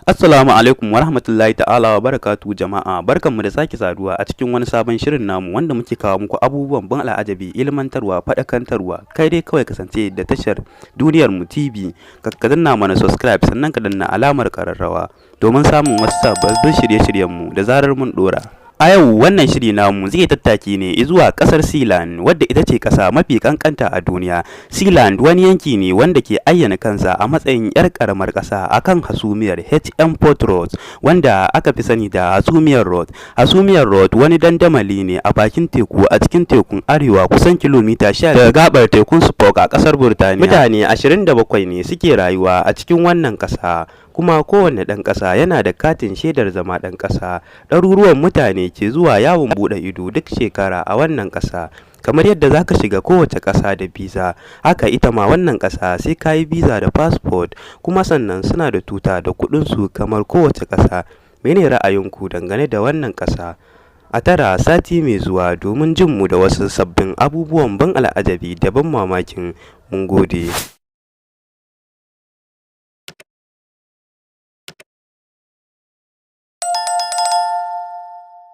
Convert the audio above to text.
Assalamu alaikum wa rahmatullahi ta'ala wa barakatuhu jama'a, barkanmu da sake saduwa a cikin wani sabon shirin namu wanda muke kawo muku abubuwan ban al'ajabi, ilmantarwa, faɗakantarwa. Kai dai kawai kasance da tashar Duniyar mu TV, ka danna mana subscribe sannan ka danna alamar ƙararrawa domin samun wasu sababbin shirye-shiryenmu da zarar mun ɗora. A yau wannan shiri namu zai tattaki ne zuwa kasar Sealand, wadda ita ce kasa mafi kankanta a duniya. Sealand wani yanki ne wanda ke ayyana kansa a matsayin yar karamar kasa akan hasumiyar HM Port Road, wanda aka fi sani da Hasumiyar Road. Hasumiyar Road wani dandamali ne a bakin teku a cikin tekun Arewa, kusan kilomita 10 daga gabar tekun Spock a kasar Burtaniya. Mutane 27 ne suke rayuwa a cikin wannan kasa, kuma kowanne ɗan ƙasa yana da katin shaidar zama ɗan ƙasa. Ɗaruruwan mutane ke zuwa yawon buɗe ido duk shekara a wannan ƙasa. Kamar yadda za ka shiga kowace ƙasa da visa, haka ita ma wannan ƙasa sai ka yi visa da passport, kuma sannan suna da tuta da kuɗinsu kamar kowace ƙasa. Mene ra'ayinku dangane da wannan ƙasa? A tara sati mai zuwa domin jin mu da wasu sabbin abubuwan ban al'ajabi da ban mamakin. Mun gode.